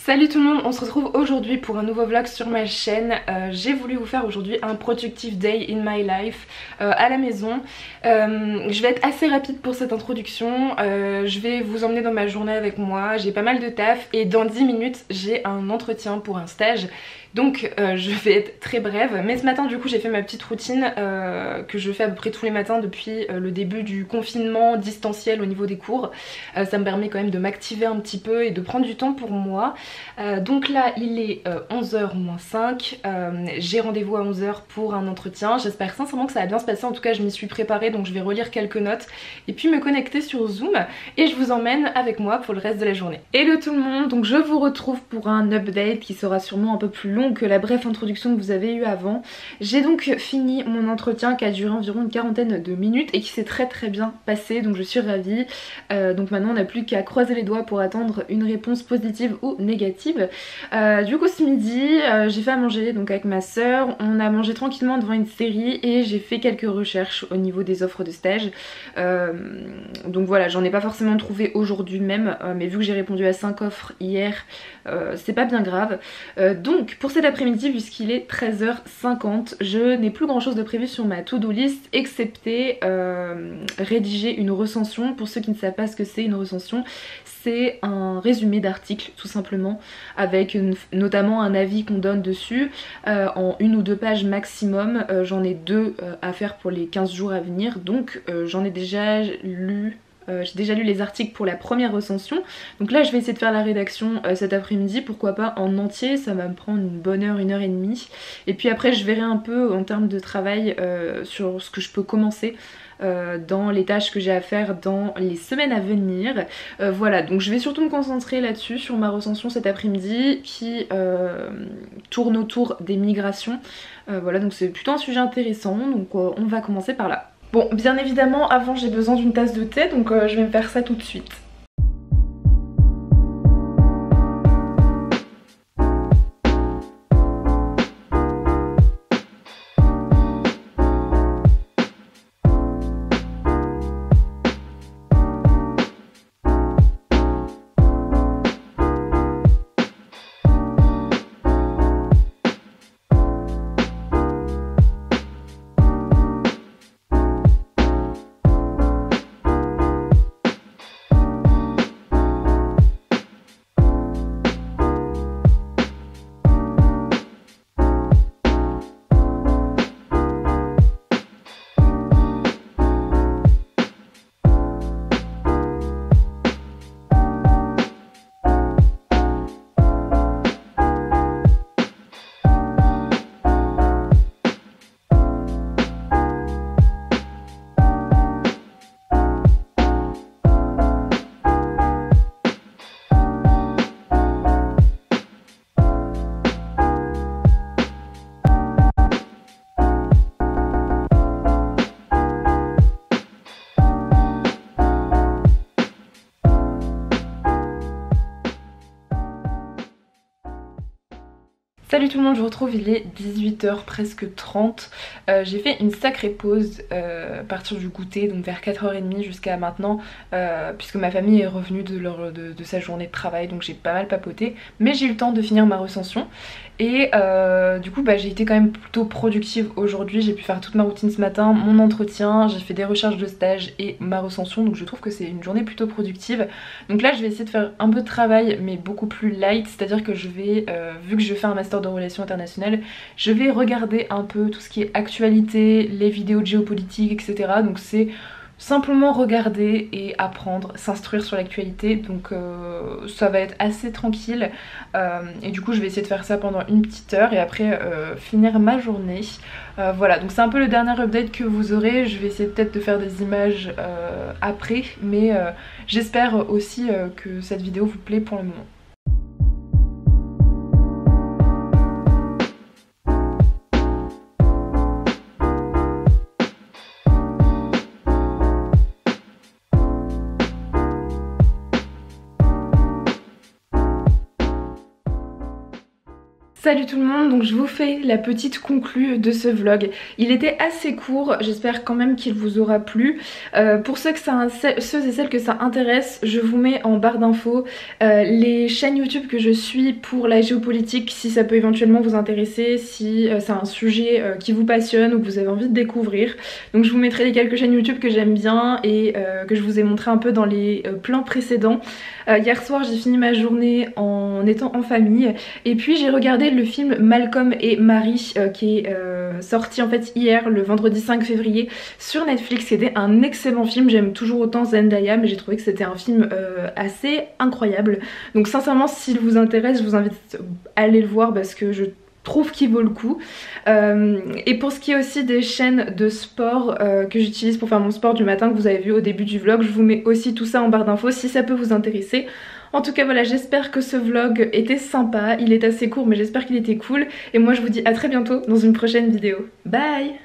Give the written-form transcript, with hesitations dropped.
Salut tout le monde, on se retrouve aujourd'hui pour un nouveau vlog sur ma chaîne. J'ai voulu vous faire aujourd'hui un productive day in my life à la maison. Je vais être assez rapide pour cette introduction. Je vais vous emmener dans ma journée avec moi. J'ai pas mal de taf et dans 10 minutes j'ai un entretien pour un stage. Donc je vais être très brève, mais ce matin du coup j'ai fait ma petite routine que je fais à peu près tous les matins depuis le début du confinement distanciel au niveau des cours. Ça me permet quand même de m'activer un petit peu et de prendre du temps pour moi. Donc là il est 11h moins 5, j'ai rendez-vous à 11h pour un entretien. J'espère sincèrement que ça va bien se passer, en tout cas je m'y suis préparée, donc je vais relire quelques notes et puis me connecter sur Zoom et je vous emmène avec moi pour le reste de la journée. Hello tout le monde, donc je vous retrouve pour un update qui sera sûrement un peu plus long que la brève introduction que vous avez eue avant. J'ai donc fini mon entretien qui a duré environ une quarantaine de minutes et qui s'est très bien passé, donc je suis ravie. Donc maintenant on n'a plus qu'à croiser les doigts pour attendre une réponse positive ou négative. Du coup ce midi j'ai fait à manger donc avec ma soeur, on a mangé tranquillement devant une série et j'ai fait quelques recherches au niveau des offres de stage. Donc voilà, j'en ai pas forcément trouvé aujourd'hui même, mais vu que j'ai répondu à 5 offres hier, c'est pas bien grave. Donc pour cet après-midi, puisqu'il est 13h50, je n'ai plus grand chose de prévu sur ma to-do list excepté rédiger une recension. Pour ceux qui ne savent pas ce que c'est une recension, c'est un résumé d'article tout simplement, avec notamment un avis qu'on donne dessus en 1 ou 2 pages maximum. J'en ai 2 à faire pour les 15 jours à venir, donc j'en ai déjà lu. J'ai déjà lu les articles pour la première recension, donc là je vais essayer de faire la rédaction cet après-midi, pourquoi pas en entier, ça va me prendre une bonne heure, 1h30, et puis après je verrai un peu en termes de travail sur ce que je peux commencer dans les tâches que j'ai à faire dans les semaines à venir. Voilà, donc je vais surtout me concentrer là-dessus, sur ma recension cet après-midi qui tourne autour des migrations. Voilà, donc c'est plutôt un sujet intéressant, donc on va commencer par là. Bon, bien évidemment, avant j'ai besoin d'une tasse de thé, donc je vais me faire ça tout de suite. Salut tout le monde, je vous retrouve, il est 18h presque 30. J'ai fait une sacrée pause à partir du goûter, donc vers 4h30 jusqu'à maintenant, puisque ma famille est revenue de sa journée de travail, donc j'ai pas mal papoté. Mais j'ai eu le temps de finir ma recension. Et du coup j'ai été quand même plutôt productive aujourd'hui. J'ai pu faire toute ma routine ce matin, mon entretien, j'ai fait des recherches de stage et ma recension, donc je trouve que c'est une journée plutôt productive. Donc là je vais essayer de faire un peu de travail mais beaucoup plus light, c'est à dire que je vais, vu que je fais un master de relations internationales, je vais regarder un peu tout ce qui est actualité, les vidéos de géopolitique, etc. Donc c'est simplement regarder et apprendre, s'instruire sur l'actualité, donc ça va être assez tranquille et du coup je vais essayer de faire ça pendant une petite heure et après finir ma journée. Voilà, donc c'est un peu le dernier update que vous aurez. Je vais essayer peut-être de faire des images après, mais j'espère aussi que cette vidéo vous plaît pour le moment. Salut tout le monde, donc je vous fais la petite conclue de ce vlog. Il était assez court, j'espère quand même qu'il vous aura plu. Pour ceux et celles que ça intéresse, je vous mets en barre d'infos les chaînes YouTube que je suis pour la géopolitique, si ça peut éventuellement vous intéresser, si c'est un sujet qui vous passionne ou que vous avez envie de découvrir. Donc je vous mettrai les quelques chaînes YouTube que j'aime bien et que je vous ai montré un peu dans les plans précédents. Hier soir j'ai fini ma journée en étant en famille et puis j'ai regardé le film Malcolm et Marie qui est sorti en fait hier le vendredi 5 février sur Netflix. C'était un excellent film, j'aime toujours autant Zendaya mais j'ai trouvé que c'était un film assez incroyable. Donc sincèrement s'il vous intéresse je vous invite à aller le voir parce que je trouve qu'il vaut le coup. Et pour ce qui est aussi des chaînes de sport que j'utilise pour faire mon sport du matin que vous avez vu au début du vlog, je vous mets aussi tout ça en barre d'infos si ça peut vous intéresser. En tout cas voilà, j'espère que ce vlog était sympa, il est assez court mais j'espère qu'il était cool et moi je vous dis à très bientôt dans une prochaine vidéo. Bye!